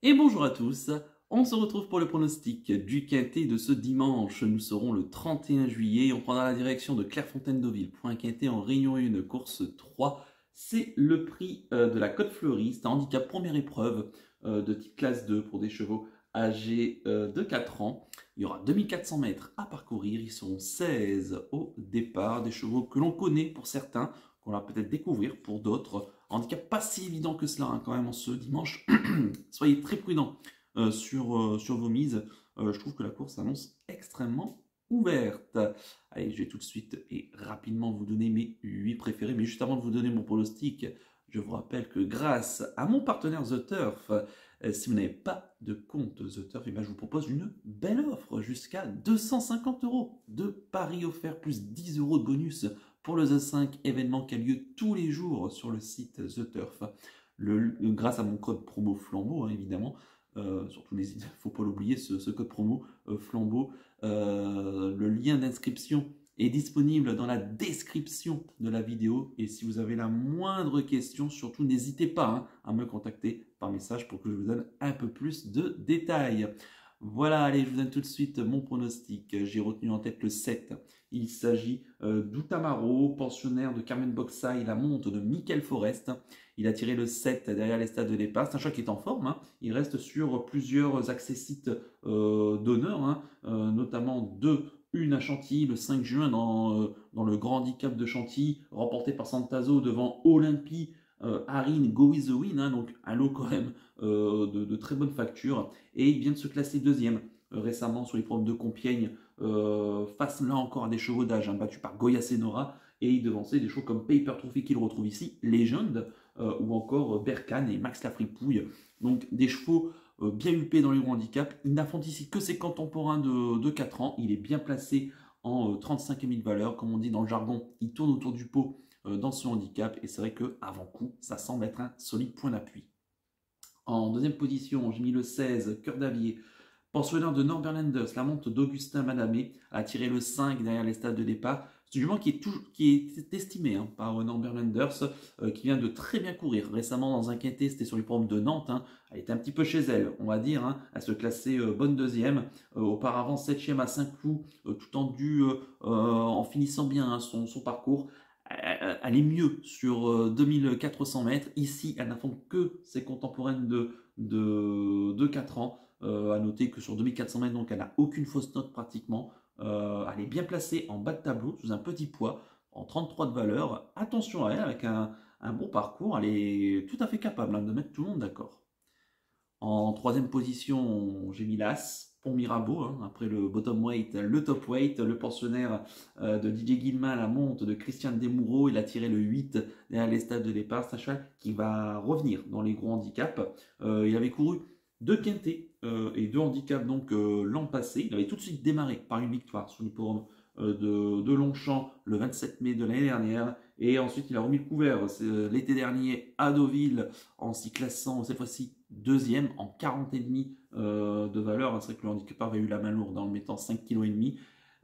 Et bonjour à tous, on se retrouve pour le pronostic du quintet de ce dimanche. Nous serons le 31 juillet, on prendra la direction de Clairefontaine-Deauville pour un quintet en Réunion 1, course 3. C'est le prix de la Côte Fleurie, c'est un handicap première épreuve de type classe 2 pour des chevaux âgés de 4 ans. Il y aura 2400 mètres à parcourir, ils seront 16 au départ, des chevaux que l'on connaît pour certains, qu'on va peut-être découvrir pour d'autres. Handicap pas si évident que cela quand même en ce dimanche. Soyez très prudents sur vos mises. Je trouve que la course s'annonce extrêmement ouverte. Allez, je vais tout de suite et rapidement vous donner mes 8 préférés. Mais juste avant de vous donner mon pronostic, je vous rappelle que grâce à mon partenaire The Turf, si vous n'avez pas de compte The Turf, je vous propose une belle offre jusqu'à 250 € de paris offerts plus 10 € de bonus pour le The 5 événement qui a lieu tous les jours sur le site The Turf. Grâce à mon code promo Flambeau, évidemment. Surtout, il ne faut pas l'oublier, ce code promo Flambeau. Le lien d'inscription est disponible dans la description de la vidéo. Et si vous avez la moindre question, surtout n'hésitez pas à me contacter par message pour que je vous donne un peu plus de détails. Voilà, allez, je vous donne tout de suite mon pronostic. J'ai retenu en tête le 7. Il s'agit d'Outamaro, pensionnaire de Carmen Boxa. Il la monte de Michael Forest. Il a tiré le 7 derrière les stades de départ. C'est un choix qui est en forme. Il reste sur plusieurs accessites d'honneur, notamment 2-1 à Chantilly le 5 juin dans le grand handicap de Chantilly, remporté par Santazo devant Olympie. Harin Go With The Win, donc un lot quand même de très bonne facture. Et il vient de se classer deuxième récemment sur les problèmes de Compiègne, face là encore à des chevaux d'âge, battu par Goya Senora. Et il devançait des chevaux comme Paper Trophy qu'il retrouve ici, Legend, ou encore Berkane et Max Lafripouille. Donc des chevaux bien huppés dans les gros handicaps. Il n'affronte ici que ses contemporains de 4 ans. Il est bien placé en 35 000 valeurs. Comme on dit dans le jargon, il tourne autour du pot dans ce handicap. Et c'est vrai qu'avant coup, ça semble être un solide point d'appui. En deuxième position, j'ai mis le 16, Cœur d'Avier. Pensionnaire de Norbert Landers, la monte d'Augustin Madamé a tiré le 5 derrière les stades de départ. C'est une jument qui est estimé par Norbert Landers, qui vient de très bien courir. Récemment, dans un quintet, c'était sur les programmes de Nantes. Elle était un petit peu chez elle, on va dire. Elle se classait bonne deuxième. Auparavant, 7e à Saint-Cloud, tout tendu en finissant bien son parcours. Elle est mieux sur 2400 mètres. Ici, elle n'affronte que ses contemporaines de 4 ans. À noter que sur 2400 mètres, donc elle n'a aucune fausse note pratiquement. Elle est bien placée en bas de tableau, sous un petit poids, en 33 de valeur. Attention à elle, avec un bon parcours, elle est tout à fait capable de mettre tout le monde d'accord. En troisième position, j'ai mis l'As, Pont Mirabeau, après le bottom weight, le top weight, le pensionnaire de Didier Guillemin, la monte de Christian Desmoureaux. Il a tiré le 8 derrière les stades de départ. C'est un cheval qui va revenir dans les gros handicaps. Il avait couru 2 quintés et 2 handicaps donc l'an passé. Il avait tout de suite démarré par une victoire sur l'hippodrome de Longchamp le 27 mai de l'année dernière. Et ensuite, il a remis le couvert l'été dernier à Deauville en s'y classant cette fois-ci deuxième en 40,5 de valeur. C'est vrai que le handicapeur avait eu la main lourde en mettant 5,5 kg.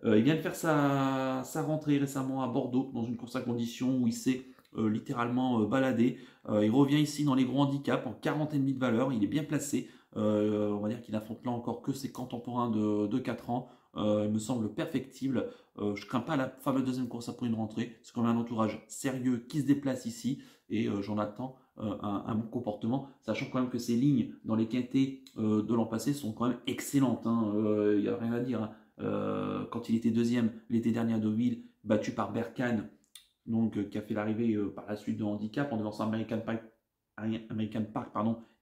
Il vient de faire sa rentrée récemment à Bordeaux dans une course à conditions où il s'est littéralement baladé. Il revient ici dans les gros handicaps en 40,5 de valeur. Il est bien placé. On va dire qu'il n'affronte là encore que ses contemporains de 4 ans. Il me semble perfectible. Je ne crains pas la fameuse deuxième course après une rentrée. C'est quand même un entourage sérieux qui se déplace ici. Et j'en attends un bon comportement, sachant quand même que ces lignes dans les quintés de l'an passé sont quand même excellentes. Il n'y a rien à dire. Quand il était deuxième l'été dernier à Deauville, battu par Berkane, donc qui a fait l'arrivée par la suite de handicap en devançant American Park,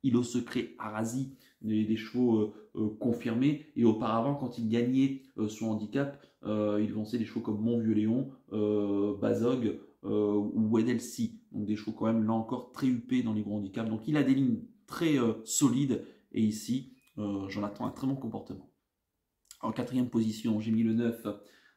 Îlot Secret, Arasi, des chevaux confirmés. Et auparavant, quand il gagnait son handicap, il devançait des chevaux comme Montvieux-Léon, Bazog ou Wedelsi. Donc des chevaux quand même là encore très huppés dans les gros handicaps. Donc il a des lignes très solides. Et ici, j'en attends un très bon comportement. En quatrième position, j'ai mis le 9,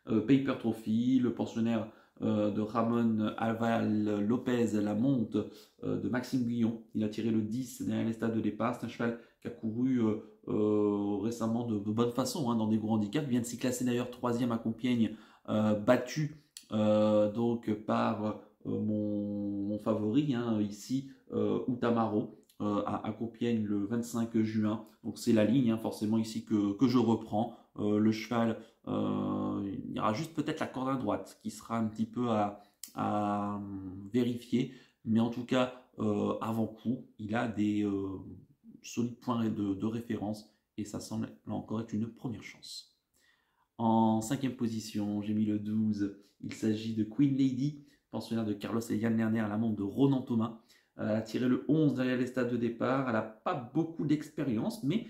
Paper Trophy, le pensionnaire de Ramon Alval Lopez, la monte de Maxime Guillon. Il a tiré le 10 derrière les stades de départ. C'est un cheval qui a couru récemment de bonne façon dans des gros handicaps. Il vient de s'y classer d'ailleurs 3e à Compiègne, battu donc par mon favori ici, Outamaro. à Compiègne le 25 juin. Donc c'est la ligne, hein, forcément ici que je reprends. Le cheval, il y aura juste peut-être la corde à droite qui sera un petit peu à vérifier. Mais en tout cas, avant coup, il a des solides points de référence et ça semble là encore être une première chance. En cinquième position, j'ai mis le 12. Il s'agit de Queen Lady, pensionnaire de Carlos Elian Lerner, à l'amende de Ronan Thomas. Elle a tiré le 11 derrière les stades de départ. Elle n'a pas beaucoup d'expérience, mais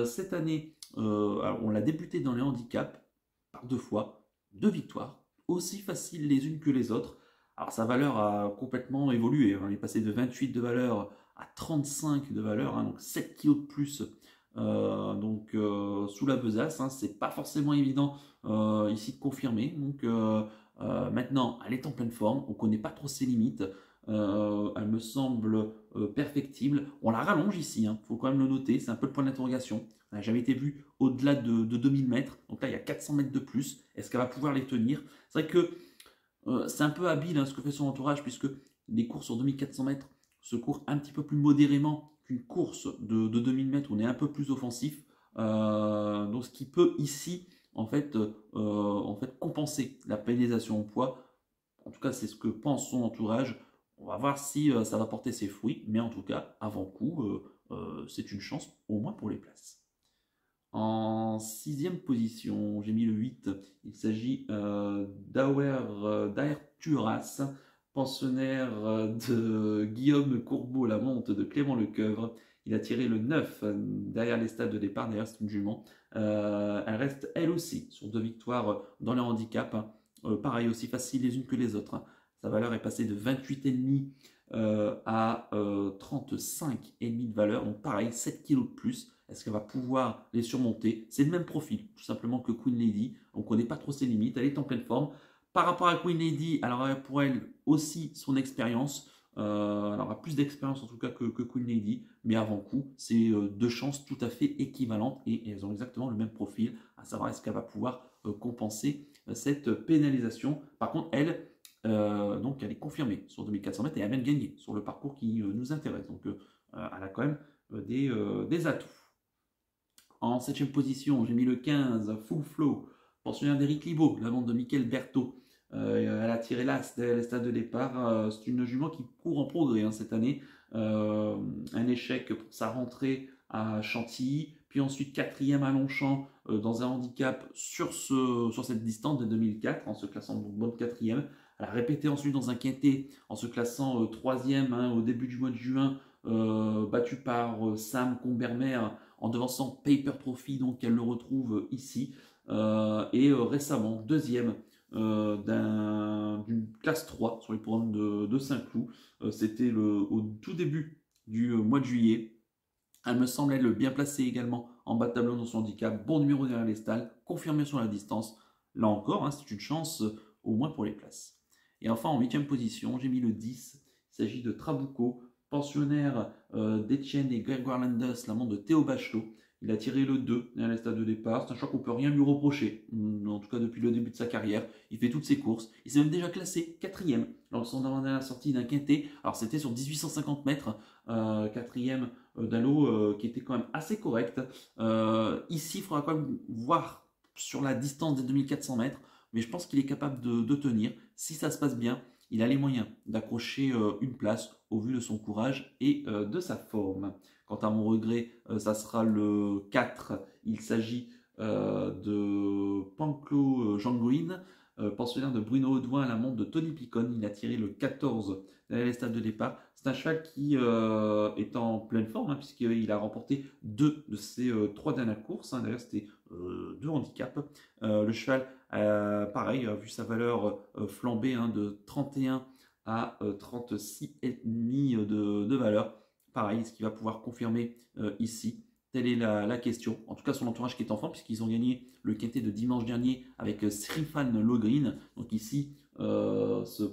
cette année, on l'a débutée dans les handicaps par 2 fois, 2 victoires, aussi faciles les unes que les autres. Alors sa valeur a complètement évolué. Elle est passée de 28 de valeur à 35 de valeur, hein, donc 7 kg de plus sous la besace, hein, c'est pas forcément évident ici de confirmer. Donc maintenant, elle est en pleine forme, on connaît pas trop ses limites. Elle me semble perfectible. On la rallonge ici, hein, faut quand même le noter, c'est un peu le point d'interrogation. Elle n'a jamais été vue au-delà de 2000 mètres, donc là il y a 400 mètres de plus. Est-ce qu'elle va pouvoir les tenir? C'est vrai que c'est un peu habile, hein, ce que fait son entourage, puisque les courses sur 2400 mètres se courent un petit peu plus modérément qu'une course de 2000 mètres où on est un peu plus offensif. Donc ce qui peut ici en fait compenser la pénalisation au poids. En tout cas, c'est ce que pense son entourage. On va voir si ça va porter ses fruits, mais en tout cas, avant coup, c'est une chance au moins pour les places. En sixième position, j'ai mis le 8. Il s'agit d'Aer Turas, pensionnaire de Guillaume Courbeau, la monte de Clément Lecoeuvre. Il a tiré le 9 derrière les stades de départ. D'ailleurs, c'est une jument. Elle reste elle aussi sur 2 victoires dans le handicap. Pareil, aussi facile les unes que les autres. Sa valeur est passée de 28,5 à 35,5 de valeur. Donc pareil, 7 kg de plus. Est-ce qu'elle va pouvoir les surmonter? C'est le même profil, tout simplement que Queen Lady. On ne connaît pas trop ses limites. Elle est en pleine forme. Par rapport à Queen Lady, elle aura pour elle aussi son expérience. Elle aura plus d'expérience en tout cas que Queen Lady. Mais avant coup, c'est 2 chances tout à fait équivalentes et elles ont exactement le même profil. À savoir, est-ce qu'elle va pouvoir compenser cette pénalisation? Par contre, elle, donc elle est confirmée sur 2400 mètres et elle a même gagné sur le parcours qui nous intéresse. Donc elle a quand même des atouts. En septième position, j'ai mis le 15, Full Flow, pensionnaire d'Éric Libaud, la vente de Michael Berthaud. Elle a tiré l'as dès le stade de départ. C'est une jument qui court en progrès, hein, cette année. Un échec pour sa rentrée à Chantilly, puis ensuite quatrième à Longchamp dans un handicap sur cette distance de 2004, en se classant donc bonne quatrième. Elle a répété ensuite dans un quintet en se classant troisième, hein, au début du mois de juin, battu par Sam Combermer en devançant Paper Trophy, donc elle le retrouve ici. Récemment, deuxième d'une classe 3 sur les programmes de Saint-Cloud. C'était au tout début du mois de juillet. Elle me semble être bien placée également en bas de tableau dans son handicap. Bon numéro derrière les stalles, confirmé sur la distance. Là encore, hein, c'est une chance au moins pour les places. Et enfin, en 8e position, j'ai mis le 10. Il s'agit de Trabuco, pensionnaire d'Etienne et Grégoire Landes, l'amant de Théo Bachelot. Il a tiré le 2 à la stade de départ. C'est un choix qu'on ne peut rien lui reprocher, en tout cas depuis le début de sa carrière. Il fait toutes ses courses. Il s'est même déjà classé 4e lors de son avant-dernière sortie d'un quintet. Alors c'était sur 1850 mètres, 4e d'un lot qui était quand même assez correct. Ici, il faudra quand même voir sur la distance des 2400 mètres, mais je pense qu'il est capable de tenir. Si ça se passe bien, il a les moyens d'accrocher une place au vu de son courage et de sa forme. Quant à mon regret, ça sera le 4. Il s'agit de Panclo Jean Green, pensionnaire de Bruno Audouin à la montre de Tony Picon. Il a tiré le 14 derrière les stades de départ. C'est un cheval qui est en pleine forme, hein, puisqu'il a remporté 2 de ses 3 dernières courses. Hein. D'ailleurs, c'était 2 handicaps. Le cheval, pareil, a vu sa valeur flamber, hein, de 31 à 36,5 de valeur. Pareil, est-ce qu'il va pouvoir confirmer ici? Telle est la question. En tout cas, son entourage qui est en forme, puisqu'ils ont gagné le quintet de dimanche dernier avec Srifan Logreen. Donc ici, ce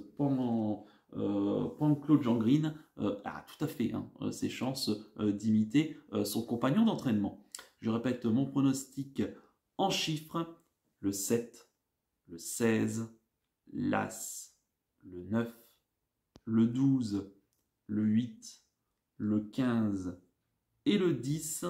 Pan-Claude Jean Green a tout à fait, hein, ses chances d'imiter son compagnon d'entraînement. Je répète mon pronostic en chiffres: le 7, le 16, l'As, le 9, le 12, le 8, le 15 et le 10,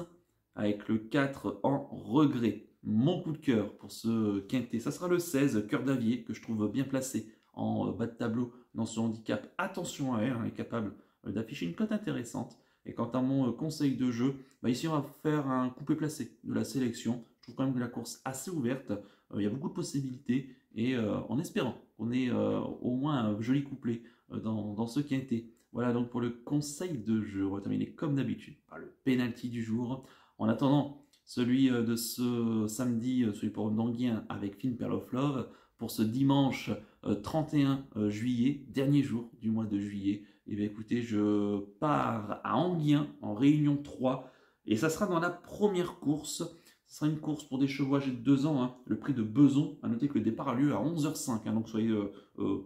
avec le 4 en regret. Mon coup de cœur pour ce quintet, ça sera le 16, Cœur d'Avier, que je trouve bien placé en bas de tableau dans ce handicap. Attention à elle, elle est capable d'afficher une cote intéressante. Et quant à mon conseil de jeu, ici on va faire un coupé placé de la sélection. Je trouve quand même que la course est assez ouverte, il y a beaucoup de possibilités, et en espérant qu'on ait au moins un joli couplet dans ce quintet. Voilà donc pour le conseil de jeu. On va terminer comme d'habitude par le penalty du jour. En attendant, celui de ce samedi, celui pour Nanguien avec Finn Pearl of Love, pour ce dimanche 31 juillet, dernier jour du mois de juillet. Et bien écoutez, je pars à Anguien en réunion 3 et ça sera dans la première course. Ce sera une course pour des chevaux âgés de 2 ans, hein. Le prix de Beson. À noter que le départ a lieu à 11h05, hein, donc soyez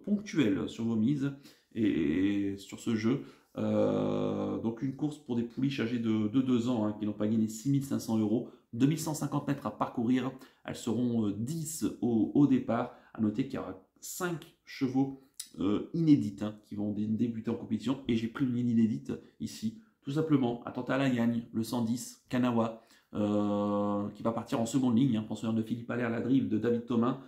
ponctuels sur vos mises et sur ce jeu. Donc une course pour des pouliches âgées de 2 ans, hein, qui n'ont pas gagné 6500 €, 2150 mètres à parcourir. Elles seront 10 au départ. À noter qu'il y aura 5 chevaux inédites, hein, qui vont débuter en compétition. Et j'ai pris une ligne inédite ici, tout simplement. Attentat à la gagne, le 110, Kanawa, qui va partir en seconde ligne, hein, pensionnaire de Philippe Allaire, la drive de David Thomas.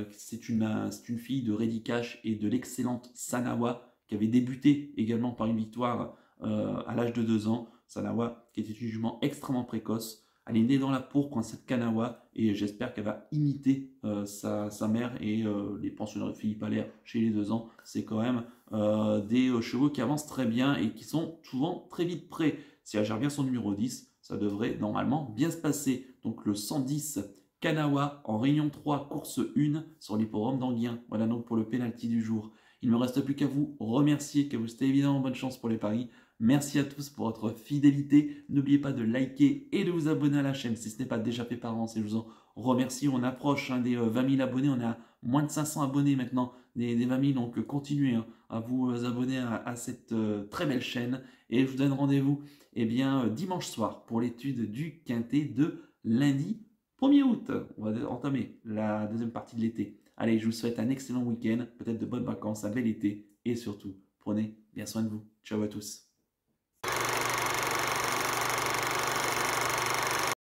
C'est une fille de Reddy Cash et de l'excellente Sanawa, qui avait débuté également par une victoire à l'âge de 2 ans. Sanawa, qui était une jument extrêmement précoce. Elle est née dans la pourpre, cette Kanawa, et j'espère qu'elle va imiter sa mère et les pensionnaires de Philippe Allaire chez les 2 ans. C'est quand même des chevaux qui avancent très bien et qui sont souvent très vite prêts. Si elle gère bien son numéro 10, ça devrait normalement bien se passer. Donc le 110 Kanawa en réunion 3, course 1 sur l'hippodrome d'Anguien. Voilà donc pour le penalty du jour. Il ne me reste plus qu'à vous remercier, qu'à vous souhaiter évidemment bonne chance pour les paris. Merci à tous pour votre fidélité. N'oubliez pas de liker et de vous abonner à la chaîne si ce n'est pas déjà fait par avance. Et je vous en remercie. On approche des 20 000 abonnés. On est à moins de 500 abonnés maintenant, des 20 000. Donc continuez à vous abonner à cette très belle chaîne. Et je vous donne rendez-vous dimanche soir pour l'étude du quintet de lundi 1er août. On va entamer la deuxième partie de l'été. Allez, je vous souhaite un excellent week-end, peut-être de bonnes vacances, un bel été. Et surtout, prenez bien soin de vous. Ciao à tous.